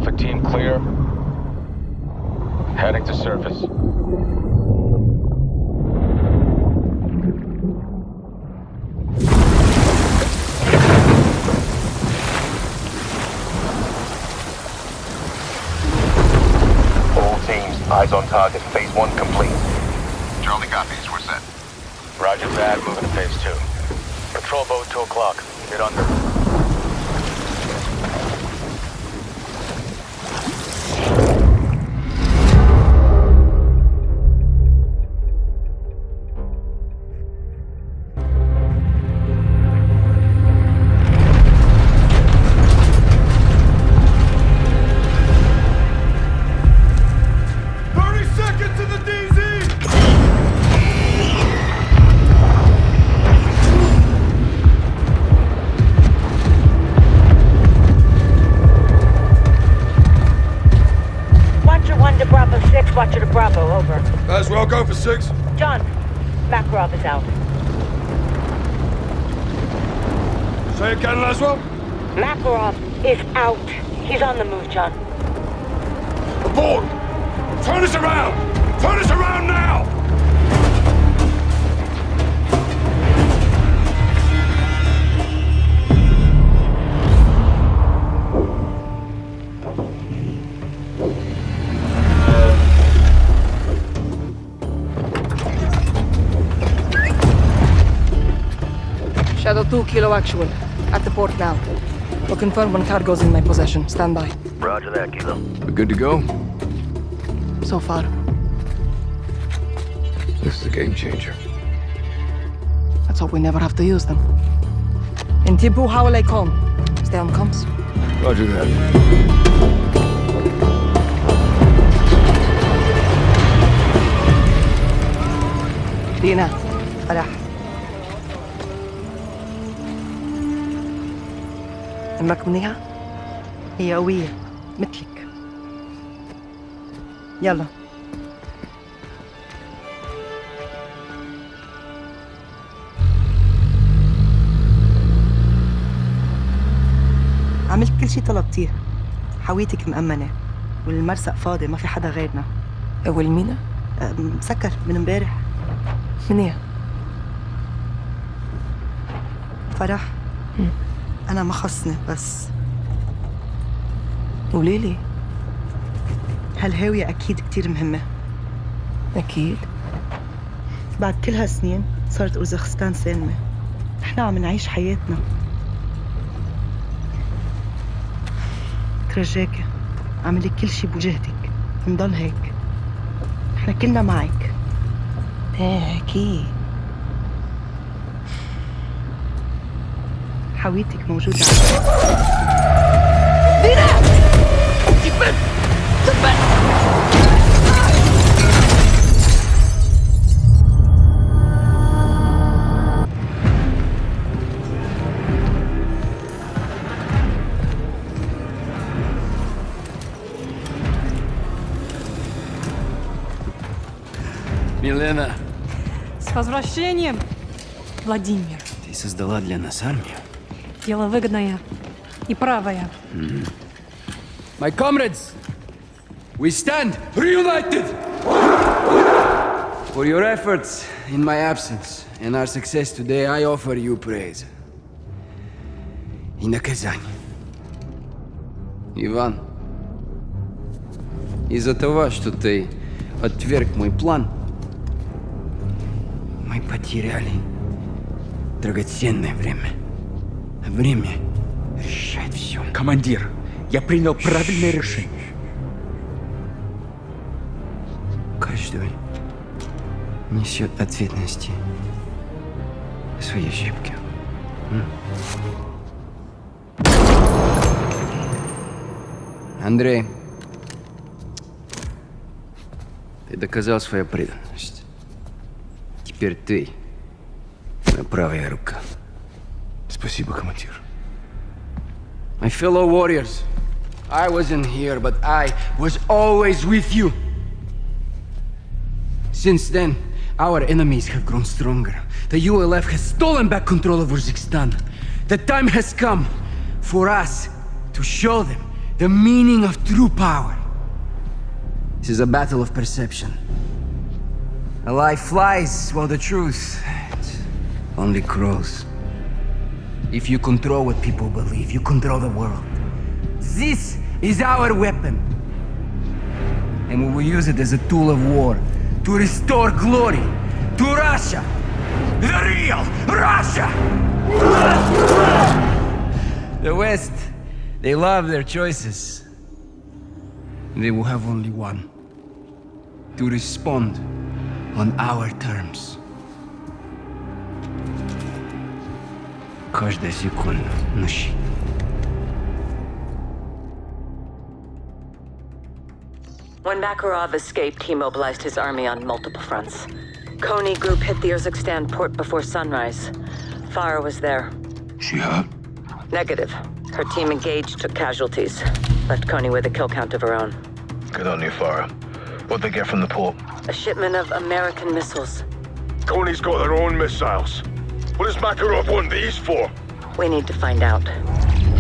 Alpha team clear. Heading to surface. All teams, eyes on target. Phase 1 complete. Charlie copies. We're set. Roger that, moving to phase 2. Patrol boat 2 o'clock. Get under. Watcher to Bravo, over. As well, go for 6. John, Makarov is out. Say again, Laswell? Makarov is out. He's on the move, John. Aboard! Turn us around! Turn us around now! Shadow 2, Kilo actual. At the port now. Will confirm when cargo's in my possession. Stand by. Roger that, Kilo. We're good to go? So far. This is a game changer. Let's hope we never have to use them. Intibu Hawale Kom. Stay on comms. Roger that. Dina. Farah. أمك منيحة؟ هي قوية مثلك. يلا. عملت كل شي طلبتيه. حويتك مأمنة والمرسق فاضي ما في حدا غيرنا. والمينا؟ مسكر من امبارح. منيح. فرح. أنا ما خصني بس قوليلي. هالهاوية أكيد كتير مهمة. أكيد. بعد كل هالسنين صارت أوزبكستان سالمة. نحن عم نعيش حياتنا. ترجاكي اعملي كل شي بوجهتك. نضل هيك. نحن كلنا معك. ايه أكيد. حويتك موجودة عندي. دينا! تبت! تبت! Милена, С возвращением, Владимир. ты создала для нас армию? Дело выгодное и правое. My comrades, we stand reunited! For your efforts in my absence and our success today, I offer you praise. И наказание. Иван, из-за того, что ты отверг мой план, мы потеряли драгоценное время. Время решает все. Командир, я принял правильное решение. Каждый несет ответственности за свои ошибки. Андрей, ты доказал свою преданность. Теперь ты моя правая рука. Спасибо, командир. My fellow warriors, I wasn't here, but I was always with you. Since then, our enemies have grown stronger. The ULF has stolen back control of Urzikstan. The time has come for us to show them The meaning of true power. This is a battle of perception. A lie flies while the truth only grows. If you control what people believe, you control the world. This is our weapon. And we will use it as a tool of war to restore glory to Russia. The real Russia! The West, they love their choices. They will have only one. To respond on our terms. Каждая секунда на счету. When Makarov escaped, he mobilized his army on multiple fronts. Kony Group hit the Urzikstan port before sunrise. Farah was there. She hurt? Negative. Her team engaged, took casualties. Left Kony with a kill count of her own. Good on you, Farah. What'd they get from the port? A shipment of American missiles. Kony's got their own missiles. What does Makarov want these for? We need to find out.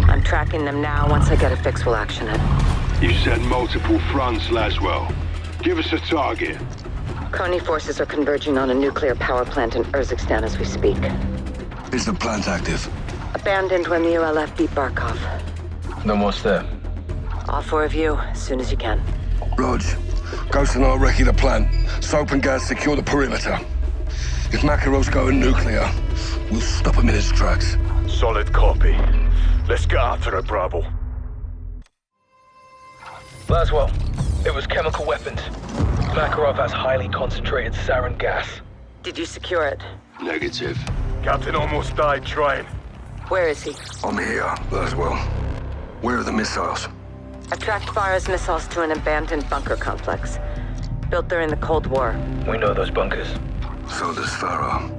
I'm tracking them now. Once I get a fix, we'll action it. You said multiple fronts, Laswell. Give us a target. Kony forces are converging on a nuclear power plant in Urzikstan as we speak. Is the plant active? Abandoned when the ULF beat Barkov. Then what's there? All four of you, as soon as you can. Rog, Ghost and I'll recce the plant. Soap and Gaz secure the perimeter. If Makarov's going nuclear, we'll stop him in his tracks. Solid copy. Let's get after it, Bravo. Laswell, it was chemical weapons. Makarov has highly concentrated sarin gas. Did you secure it? Negative. Captain almost died trying. Where is he? I'm here, Laswell. Where are the missiles? I tracked Farah's missiles to an abandoned bunker complex. Built during the Cold War. We know those bunkers. So does Farah.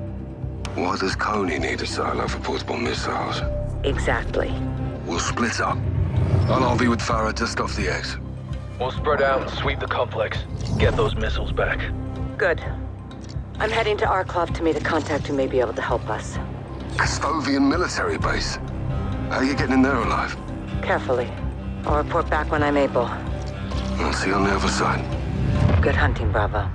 Why does Kony need a silo for portable missiles? Exactly. We'll split up. I'll be with Farah just off the X. We'll spread out and sweep the complex. Get those missiles back. Good. I'm heading to Arklov to meet a contact who may be able to help us. Custovian military base. How are you getting in there alive? Carefully. I'll report back when I'm able. I'll see you on the other side. Good hunting, Bravo.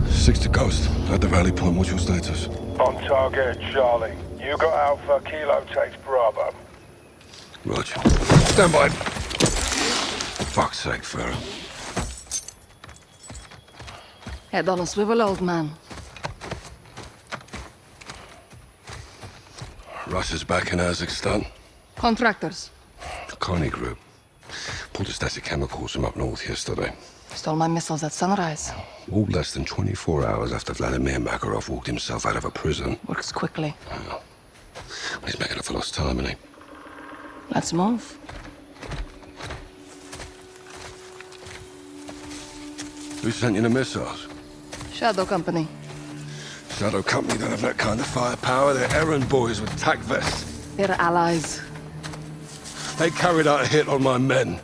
6 to Ghost. At the rally point, what's your status? On target, Charlie. You got Alpha, Kilo takes Bravo. Roger. Stand by. Fuck's sake, Farah. Head on a swivel, old man. Russia's back in Urzikstan. Contractors. Kony Group. Pulled a stash of chemicals from up north yesterday. Stole my missiles at sunrise. All less than 24 hours after Vladimir Makarov walked himself out of a prison. Works quickly. Well, he's making up for lost time, isn't he? Let's move. Who sent you the missiles? Shadow Company. Shadow Company don't have that kind of firepower. They're errand boys with tac vests. They're allies. They carried out a hit on my men.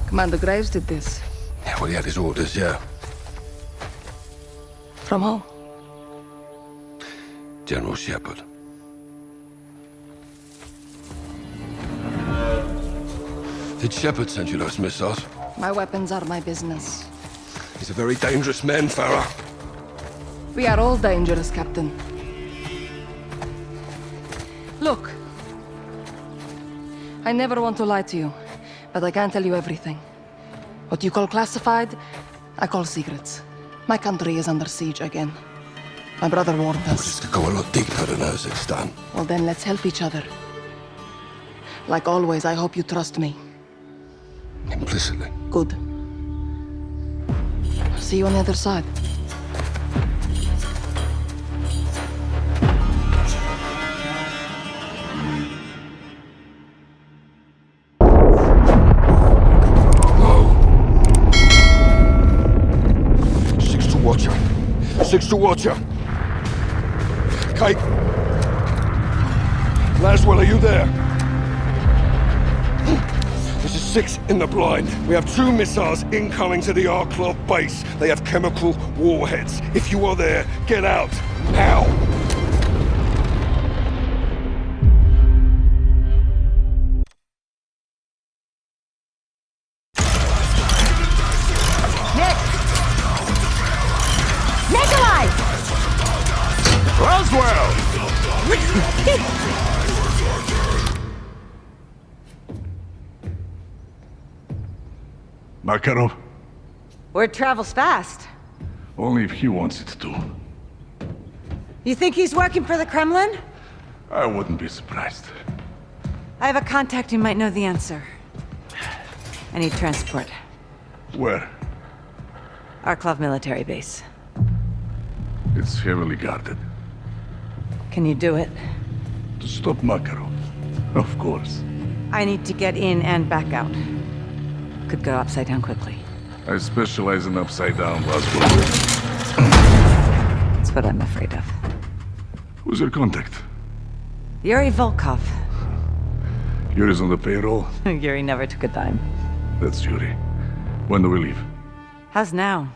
Commander Graves did this. Yeah, well, he had his orders, yeah. From who? General Shepard. Did Shepard send you those missiles? My weapons are my business. He's a very dangerous man, Farah. We are all dangerous, Captain. Look. I never want to lie to you, but I can't tell you everything. What you call classified, I call secrets. My country is under siege again. My brother warned us. This could go a lot deeper than Urzikstan. Well, then let's help each other. Like always, I hope you trust me. Implicitly. Good. I'll see you on the other side. Six to Watcher. Kate. Laswell, are you there? This is 6 in the blind. We have 2 missiles incoming to the Arklov base. They have chemical warheads. If you are there, get out. Now. well! Makarov? Word travels fast. Only if he wants it to. You think he's working for the Kremlin? I wouldn't be surprised. I have a contact who might know the answer. I need transport. Where? Arklov military base. It's heavily guarded. Can you do it? To stop Makarov? Of course. I need to get in and back out. Could go upside down quickly. I specialize in upside down Roswell. That's what I'm afraid of. Who's your contact? Yuri Volkov. Yuri's on the payroll? Yuri never took a dime. That's Yuri. When do we leave? How's now?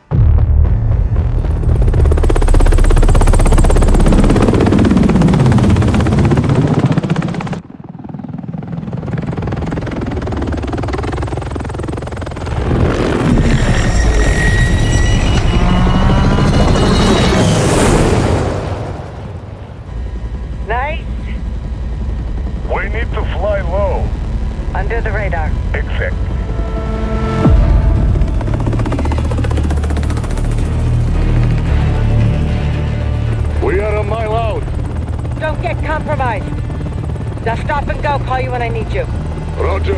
Nice. We need to fly low. Under the radar. Exact. We are a mile out. Don't get compromised. Just stop and go. Call you when I need you. Roger.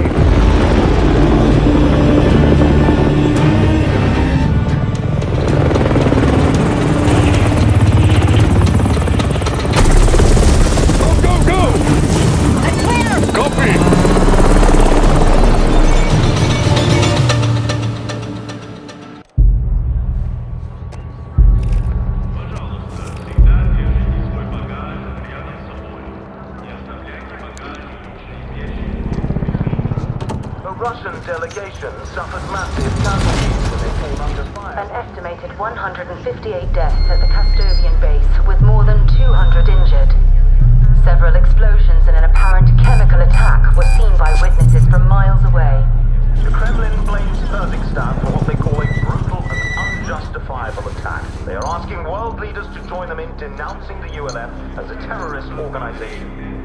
Russian delegation suffered massive casualties when they came under fire. An estimated 158 deaths at the Kastovian base, with more than 200 injured. Several explosions and an apparent chemical attack were seen by witnesses from miles away. The Kremlin blames Kyrgyzstan for what they call a brutal and unjustifiable attack. They are asking world leaders to join them in denouncing the ULF as a terrorist organization.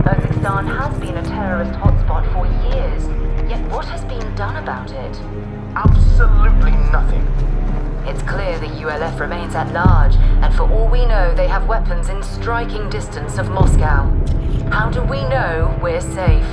Kyrgyzstan has been a terrorist hotspot for years, yet what has been done about it? Absolutely nothing. It's clear the ULF remains at large, and for all we know, they have weapons in striking distance of Moscow. How do we know we're safe?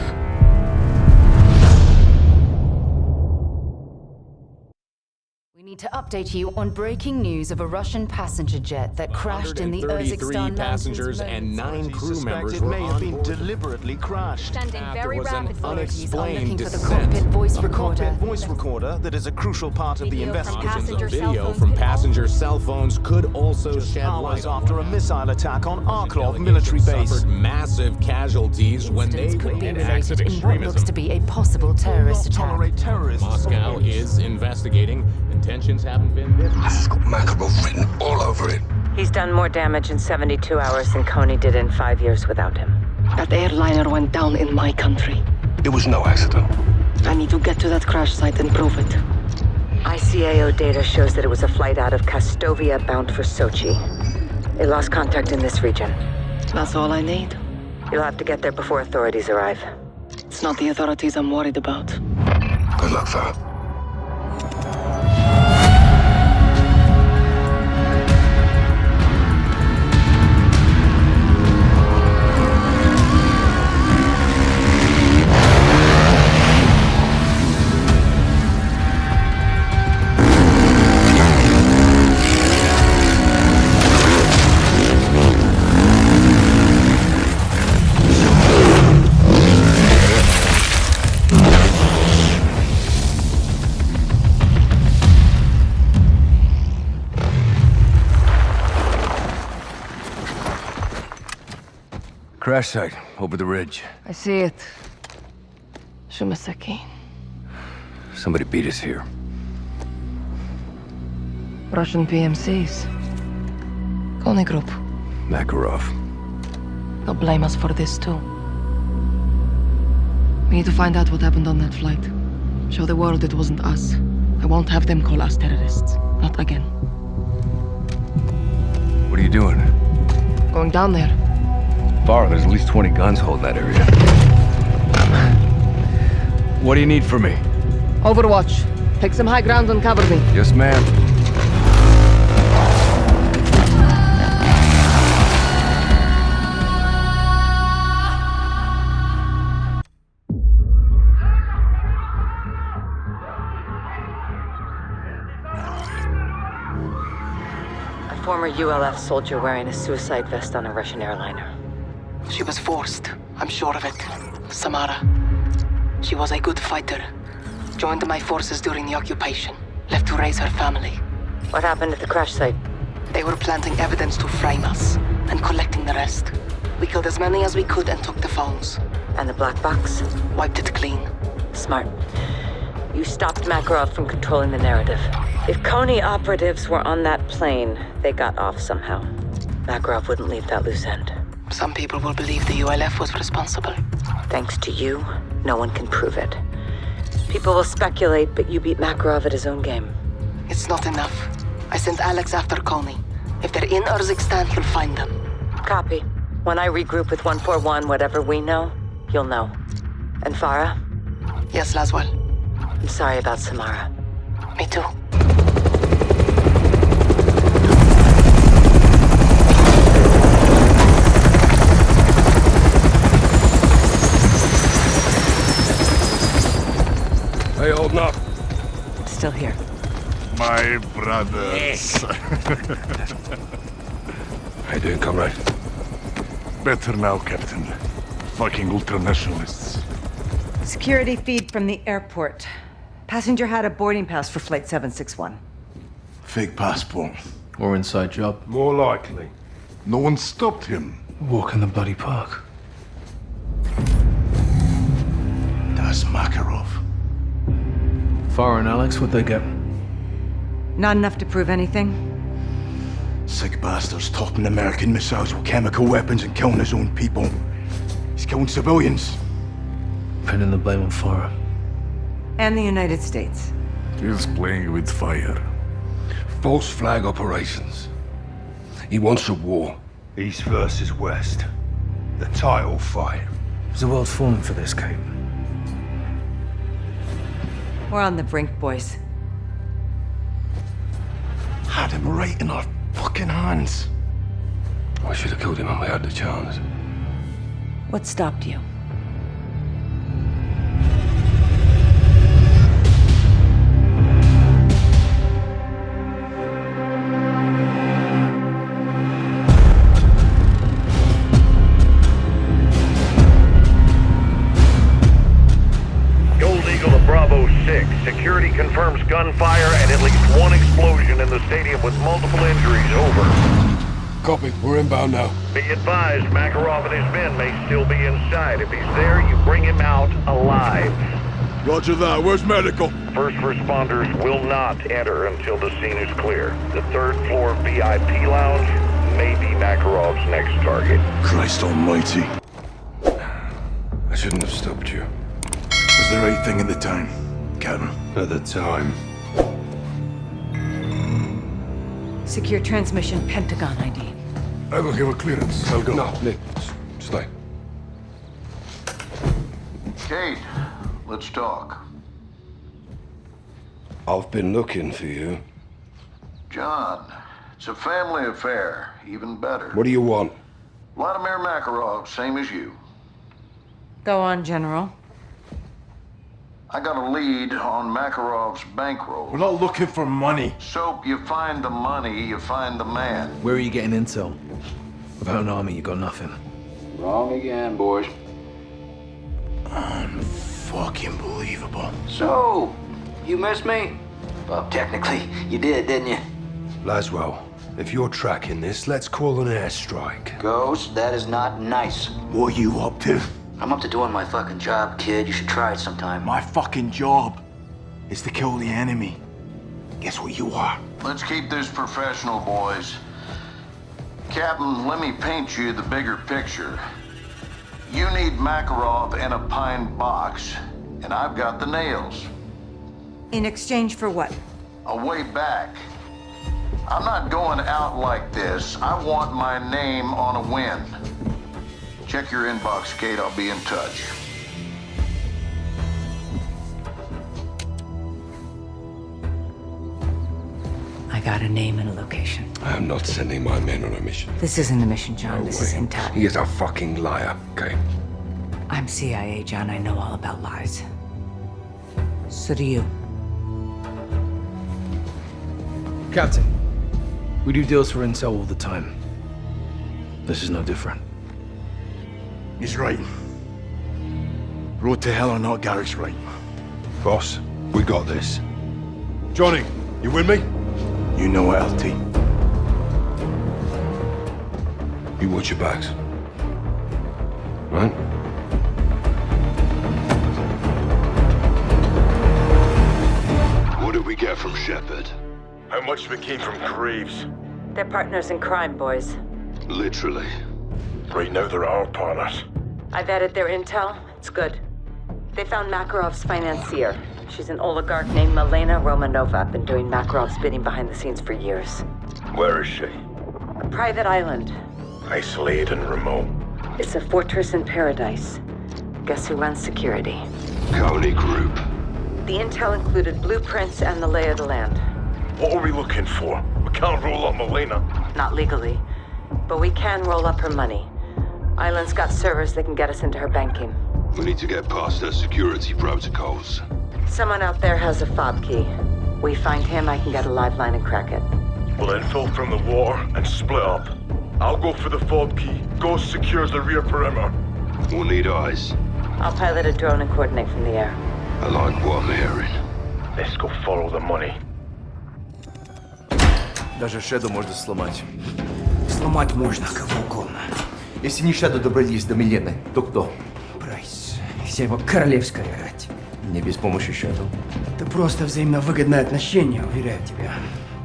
We need to update you on breaking news of a Russian passenger jet that crashed in the Urzikstan passengers and 9 crew members were may have been on board. deliberately crashed. Standing very There was an rapid. Authorities are unexplained looking for the descent. cockpit voice A recorder. cockpit voice recorder that is a crucial part of the Video from investigation. passenger cell Video phones from could passenger cell phones could also shed Hours light after a missile attack on Arklov military base. suffered massive casualties when they Incidents could be waited acts of related in what looks to be a possible terrorist Not attack. tolerate terrorists. Moscow is investigating. Intentions haven't been. This has got Makarov written all over it. He's done more damage in 72 hours than Coney did in 5 years without him. That airliner went down in my country. It was no accident. I need to get to that crash site and prove it. ICAO data shows that it was a flight out of Kastovia bound for Sochi. They lost contact in this region. That's all I need. You'll have to get there before authorities arrive. It's not the authorities I'm worried about. Good luck, fella. Crash site, over the ridge. I see it. Shumaseki. Somebody beat us here. Russian PMCs. Kony Group. Makarov. They'll blame us for this too. We need to find out what happened on that flight. Show the world it wasn't us. I won't have them call us terrorists. Not again. going down there. Farah, there's at least 20 guns holding that area. What do you need from me? Overwatch. Take some high ground and cover me. Yes, ma'am. A former ULF soldier wearing a suicide vest on a Russian airliner. She was forced. I'm sure of it. Samara. She was a good fighter. Joined my forces during the occupation. Left to raise her family. What happened at the crash site? They were planting evidence to frame us, and collecting the rest. We killed as many as we could and took the phones. And the black box? Wiped it clean. Smart. You stopped Makarov from controlling the narrative. If Coney operatives were on that plane, they got off somehow. Makarov wouldn't leave that loose end. Some people will believe the ULF was responsible. Thanks to you, no one can prove it. People will speculate, but you beat Makarov at his own game. It's not enough. I sent Alex after Coney. If they're in Urzikstan, he'll find them. Copy. When I regroup with 141, whatever we know, you'll know. And Farah? Yes, Laswell. I'm sorry about Samara. Me too. Hey, holding up. Still here. My brothers. How you doing, comrade? Better now, Captain. Fucking ultranationalists. Security feed from the airport. Passenger had a boarding pass for Flight 761. Fake passport. Or inside job. More likely. No one stopped him. Walk in the bloody park. That's Makarov. Farah and Alex, what'd they get? Not enough to prove anything. Sick bastards topping American missiles with chemical weapons and killing his own people. He's killing civilians. Pinning the blame on Farah. And the United States. He's playing with fire. False flag operations. He wants a war. East versus West. The title fight. Is the world falling for this, Kate? We're on the brink, boys. Had him right in our fucking hands. I should have killed him when we had the chance. What stopped you? Gold Eagle to Bravo 6. Security confirms gunfire and at least one explosion in the stadium with multiple injuries. Over. Copy. We're inbound now. Be advised, Makarov and his men may still be inside. If he's there, you bring him out alive. Roger that. Where's medical? First responders will not enter until the scene is clear. The third floor VIP lounge may be Makarov's next target. Christ almighty. I shouldn't have stopped you. Was the right thing at the time, Captain? At the time. Secure transmission, Pentagon ID. I will give a clearance. I'll go. No, Nick. Stay. Kate, let's talk. I've been looking for you. John, it's a family affair. Even better. What do you want? Vladimir Makarov, same as you. Go on, General. I got a lead on Makarov's bankroll. We're not looking for money. Soap, you find the money, you find the man. Where are you getting intel? Without an army, you got nothing. Wrong again, boys. Unfucking believable. So, you missed me? Well, technically, you did, didn't you? Laswell, if you're tracking this, let's call an airstrike. Ghost, that is not nice. What are you up to? I'm up to doing my fucking job, kid. You should try it sometime. My fucking job is to kill the enemy. Guess what you are? Let's keep this professional, boys. Captain, let me paint you the bigger picture. You need Makarov in a pine box, and I've got the nails. In exchange for what? A way back. I'm not going out like this. I want my name on a win. Check your inbox, Kate. I'll be in touch. I got a name and a location. I am not sending my men on a mission. This isn't a mission, John. No This is way. intel. He is a fucking liar, okay? I'm CIA, John. I know all about lies. So do you. Captain, we do deals for intel all the time. This is no different. He's right. Road to hell or not, Garrick's right. Boss, we got this. Johnny, you with me? You know it, LT. You watch your backs. Right? What did we get from Shepard? How much of it came from Graves? They're partners in crime, boys. Literally. Right now they're our partners. I vetted their intel. It's good. They found Makarov's financier. She's an oligarch named Milena Romanova. Been doing Makarov's bidding behind the scenes for years. Where is she? A private island. Isolated and remote. It's a fortress in paradise. Guess who runs security? Coney Group. The intel included blueprints and the lay of the land. What are we looking for? We can't roll up Milena. Not legally, but we can roll up her money. Island's got servers that can get us into her banking. We need to get past their security protocols. Someone out there has a fob key. We find him, I can get a live line and crack it. We'll infill from the water and split up. I'll go for the fob key. Ghost secures the rear perimeter. We'll need eyes. I'll pilot a drone and coordinate from the air. I like what I'm hearing. Let's go follow the money. Даже Шеду можно сломать. Сломать можно кого угодно. Если не Шеду добрались до Милены, то кто? Прайс. Вся его королевская рать. Не без помощи Шеду. Это просто взаимно выгодное отношение, уверяю тебя.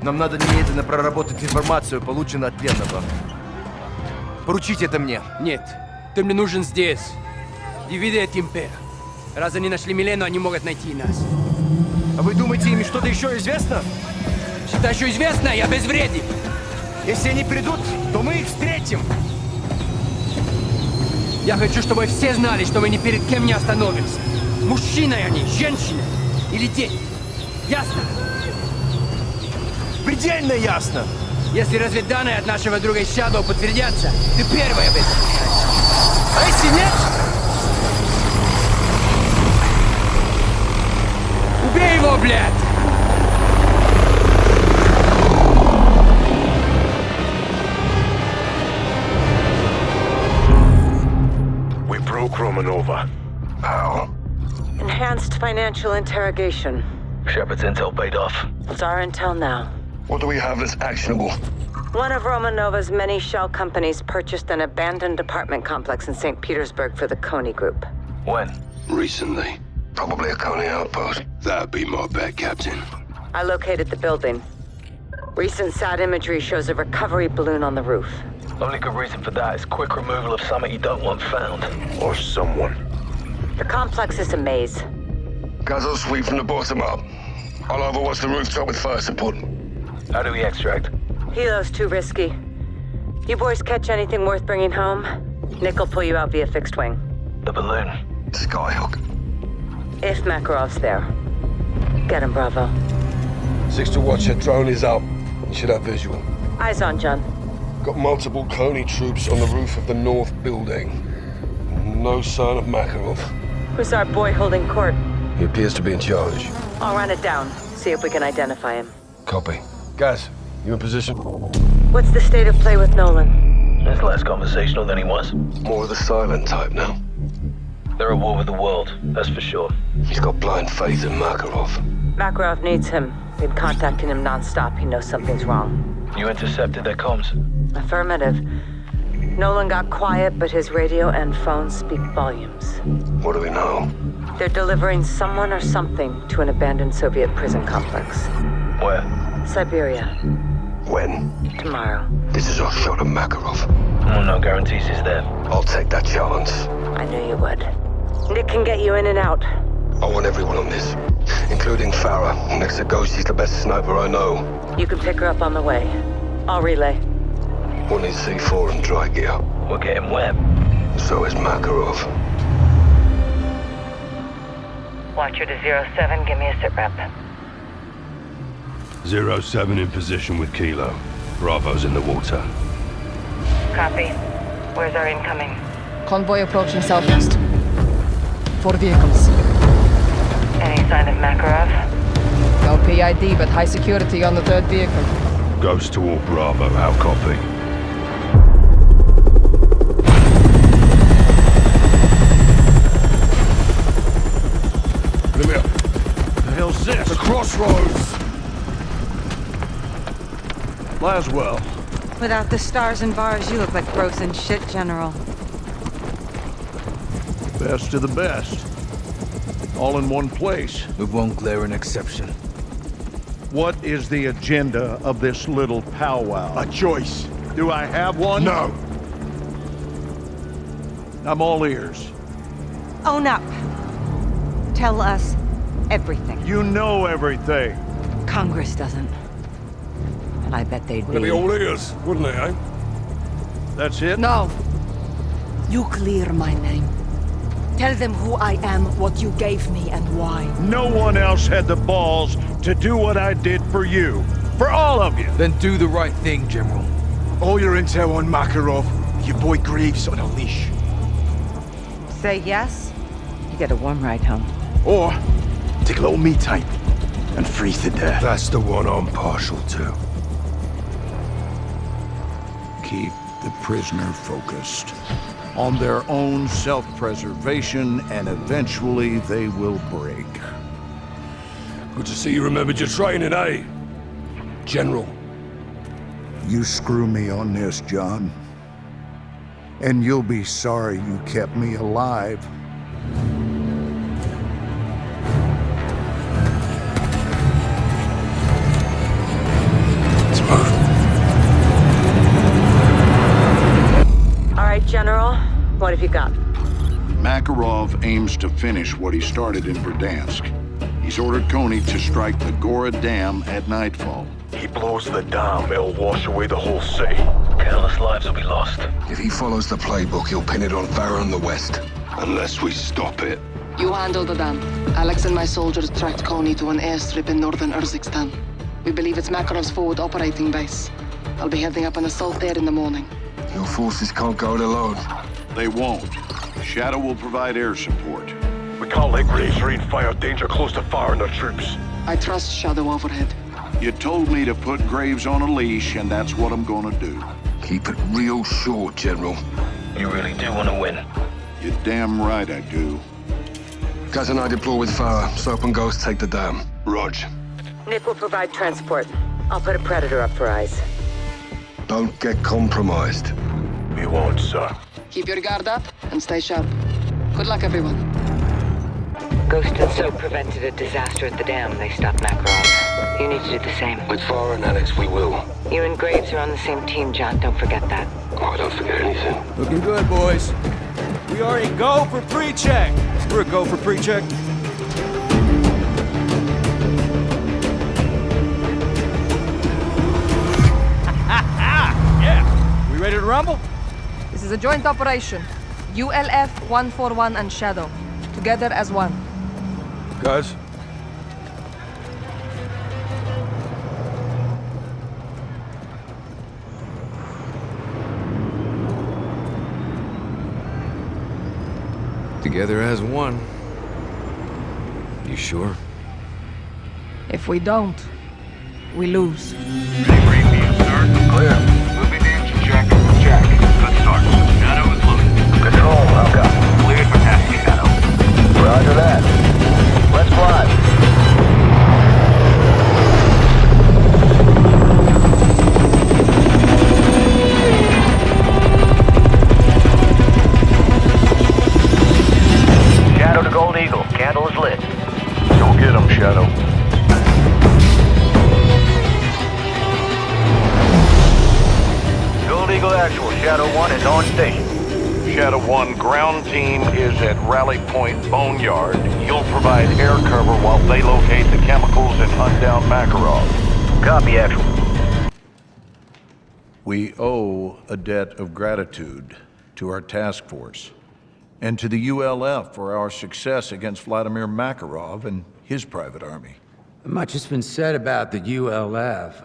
Нам надо немедленно проработать информацию, полученную от пленного. Поручите это мне. Нет, ты мне нужен здесь. Дивиде et Impera. Раз они нашли Милену, они могут найти и нас. А вы думаете, им что-то еще известно? Что еще известно, я безвреден. Если они придут, то мы их встретим. Я хочу, чтобы все знали, что мы ни перед кем не остановимся. Мужчины они, женщины или дети. Ясно? Предельно ясно. Если разведданные от нашего друга Shadow подтвердятся, ты первый об этом узнаешь. А если нет? Убей его, блядь! We broke Romanova. How? Enhanced financial interrogation. Shepard's intel paid off. It's our intel now. What do we have that's actionable? One of Romanova's many shell companies purchased an abandoned apartment complex in St. Petersburg for the Coney Group. When? Recently. Probably a Coney outpost. That'd be my bet, Captain. I located the building. Recent SAT imagery shows a recovery balloon on the roof. Only good reason for that is quick removal of something you don't want found. Or someone. The complex is a maze. Guys will sweep from the bottom up. I'll overwatch the rooftop with fire support. How do we extract? Helo's too risky. You boys catch anything worth bringing home? Nick will pull you out via fixed wing. The balloon. Skyhook. If Makarov's there. Get him, Bravo. 6 to watch, your drone is up. You should have visual. Eyes on, John. Got multiple Coney troops on the roof of the north building. No sign of Makarov. Who's our boy holding court? He appears to be in charge. I'll run it down. See if we can identify him. Copy. Gaz, you in position? What's the state of play with Nolan? He's less conversational than he was. More of the silent type now. They're at war with the world, that's for sure. He's got blind faith in Makarov. Makarov needs him. Been contacting him non-stop. He knows something's wrong. You intercepted their comms? Affirmative. Nolan got quiet, but his radio and phone speak volumes. What do we know? They're delivering someone or something to an abandoned Soviet prison complex. Where? Siberia. When? Tomorrow. This is our shot at Makarov. Well, no guarantees he's there. I'll take that chance. I knew you would. Nick can get you in and out. I want everyone on this. including Farah. Next to Ghost, she's the best sniper I know. You can pick her up on the way. I'll relay. One is C4 and dry gear. We're getting wet. So is Makarov. Watcher to 07, give me a sit rep. 07 in position with Kilo. Bravo's in the water. Copy. Where's our incoming? Convoy approaching southeast. 4 vehicles. Any sign of Makarov? No PID, but high security on the 3rd vehicle. Ghost toward Bravo, how copy? Let me up. The hell's this? The crossroads! Laswell. Without the stars and bars, you look like gross and shit, General. Best of the best. All in one place. We won't glare an exception. What is the agenda of this little powwow? A choice. Do I have one? No! I'm all ears. Own up. Tell us everything. You know everything. Congress doesn't. And I bet they'd They'd be all ears, wouldn't they, eh? That's it? No. You clear my name. Tell them who I am, what you gave me, and why. No one else had the balls to do what I did for you. For all of you. Then do the right thing, General. All your intel on Makarov. Your boy Greaves on a leash. Say yes, you get a warm ride home. Or take a little me time and freeze to death. That's the one I'm partial to. Keep the prisoner focused on their own self-preservation, and eventually they will break. Good to see you remembered your training, eh? General. You screw me on this, John. And you'll be sorry you kept me alive. General, what have you got? Makarov aims to finish what he started in Verdansk. He's ordered Coney to strike the Gora Dam at nightfall. He blows the dam, it'll wash away the whole city. Countless lives will be lost. If he follows the playbook, he'll pin it on Farah in the west. Unless we stop it. You handle the dam. Alex and my soldiers tracked Coney to an airstrip in northern Urzikstan. We believe it's Makarov's forward operating base. I'll be heading up an assault there in the morning. Your forces can't go it alone. They won't. Shadow will provide air support. We can't let Graves rain fire danger close to Farah and their troops. I trust Shadow overhead. You told me to put Graves on a leash, and that's what I'm gonna do. Keep it real short, General. You really do want to win. You're damn right I do. Gaz and I deploy with Farah. Soap and Ghost take the dam. Rog. Nick will provide transport. I'll put a Predator up for eyes. Don't get compromised. We won't, sir. Keep your guard up and stay sharp. Good luck, everyone. Ghost and Soap prevented a disaster at the dam. They stopped Makarov. You need to do the same. With Farah and Alex, we will. You and Graves are on the same team, John. Don't forget that. Oh, I don't forget anything. Looking good, boys. We are a go for pre-check. We're a go for pre-check. Yeah. We ready to rumble? This is a joint operation. ULF 141 and Shadow. Together as one. Guys? Together as one. You sure? If we don't, we lose. Clear. Moving to engine check. Check. Good start. Shadow is loaded. Control, welcome. Cleared for taxi, Shadow. Roger that. Let's fly. Shadow to Gold Eagle. Candle is lit. Go get him, Shadow. Gold Eagle Actual. Shadow 1 is on station. Shadow 1, ground team is at Rally Point Boneyard. You'll provide air cover while they locate the chemicals and hunt down Makarov. Copy, Actual. We owe a debt of gratitude to our task force and to the ULF for our success against Vladimir Makarov and his private army. Much has been said about the ULF.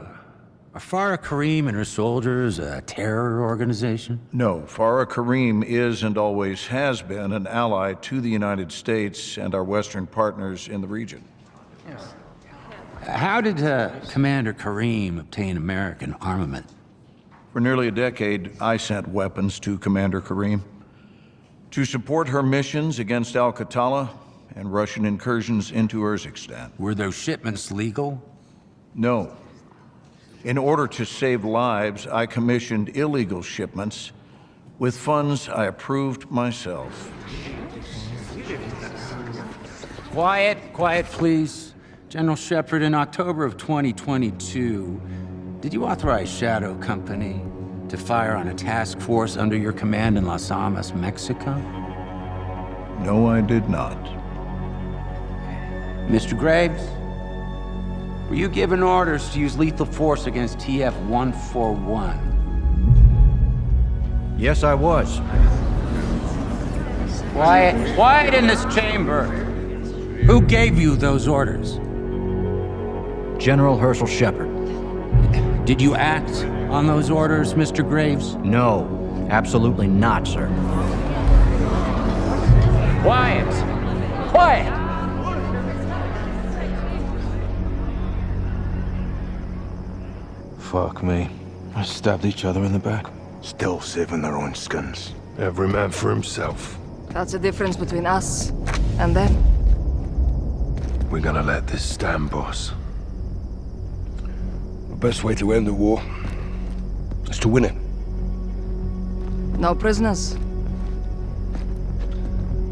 Are Farah Karim and her soldiers a terror organization? No, Farah Karim is and always has been an ally to the United States and our Western partners in the region. How did Commander Karim obtain American armament? For nearly a decade, I sent weapons to Commander Karim to support her missions against Al-Qatala and Russian incursions into Urzikstan. Were those shipments legal? No. In order to save lives, I commissioned illegal shipments with funds I approved myself. Quiet, please. General Shepard, in October of 2022, did you authorize Shadow Company to fire on a task force under your command in Las Almas, Mexico? No, I did not. Mr. Graves, were you given orders to use lethal force against TF-141? Yes, I was. Quiet in this chamber. Who gave you those orders? General Herschel Shepard. Did you act on those orders, Mr. Graves? No, absolutely not, sir. Quiet! Fuck me. I stabbed each other in the back. Still saving their own skins. Every man for himself. That's the difference between us and them. We're gonna let this stand, boss. The best way to end the war is to win it. No prisoners.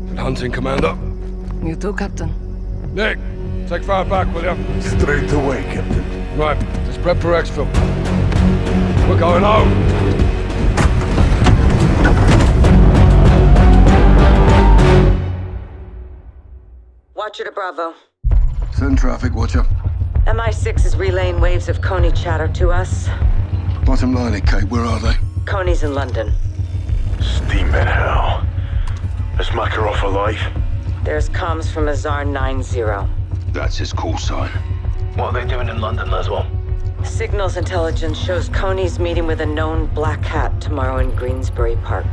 Good hunting, Commander. You too, Captain. Nick, take fire back, will you? Straight away, Captain. Right, let's prep for exfil. We're going home. Watcher to Bravo. Send traffic, Watcher. MI6 is relaying waves of Coney chatter to us. Bottom line, Kate, where are they? Coney's in London. Steaming hell. Is Makarov alive? There's comms from Azar 90. That's his call sign. What are they doing in London, Laswell? Signals intelligence shows Coney's meeting with a known Black Hat tomorrow in Greensbury Park.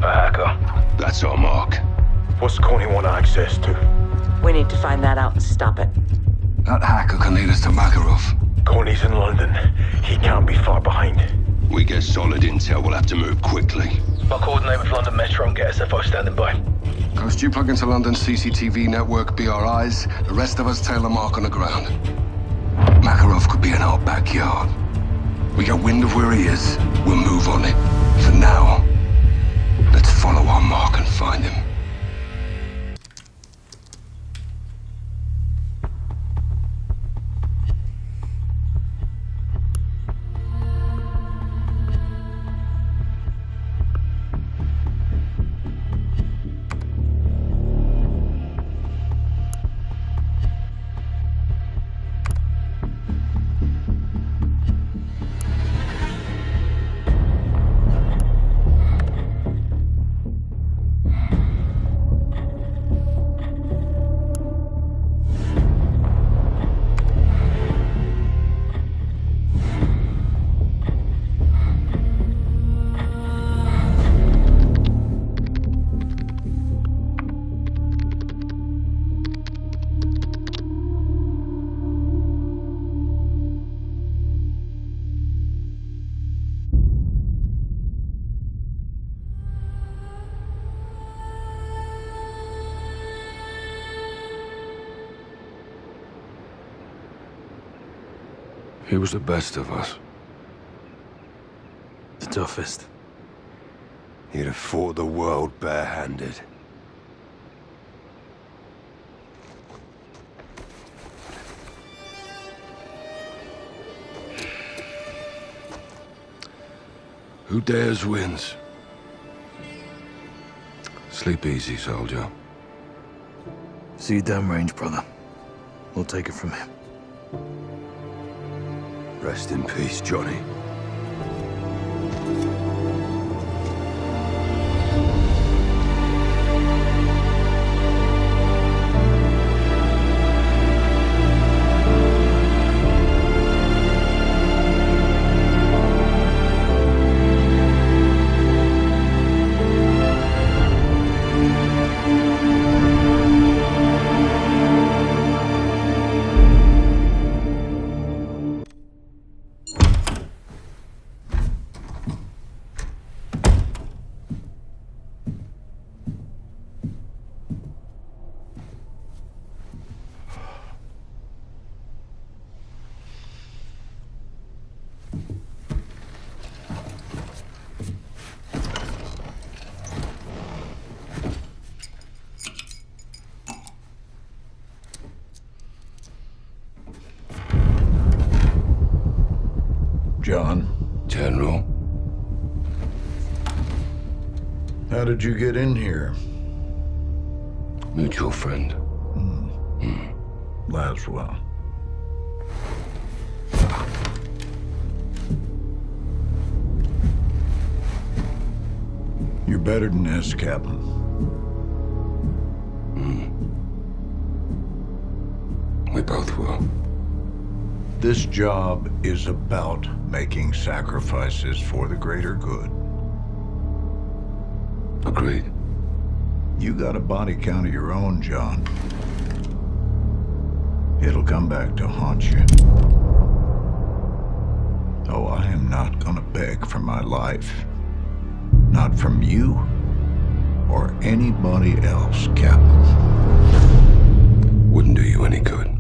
A hacker. That's our mark. What's Coney want access to? We need to find that out and stop it. That hacker can lead us to Makarov. Coney's in London. He can't be far behind. We get solid intel, we'll have to move quickly. I'll coordinate with London Metro and get SFO standing by. Ghost, you plug into London CCTV network, BRIs. The rest of us tail a mark on the ground. Makarov could be in our backyard. We get wind of where he is, we'll move on it. For now, let's follow our mark and find him. He was the best of us. The toughest. He'd have fought the world barehanded. Who dares wins. Sleep easy, soldier. See you downrange, brother. We'll take it from here. Rest in peace, Johnny. John? General? How did you get in here? Mutual friend. Laswell. You're better than this, Captain. We both will. This job is about making sacrifices for the greater good. Agreed. You got a body count of your own, John. It'll come back to haunt you. Oh, I am not gonna beg for my life. Not from you or anybody else, Captain. Wouldn't do you any good.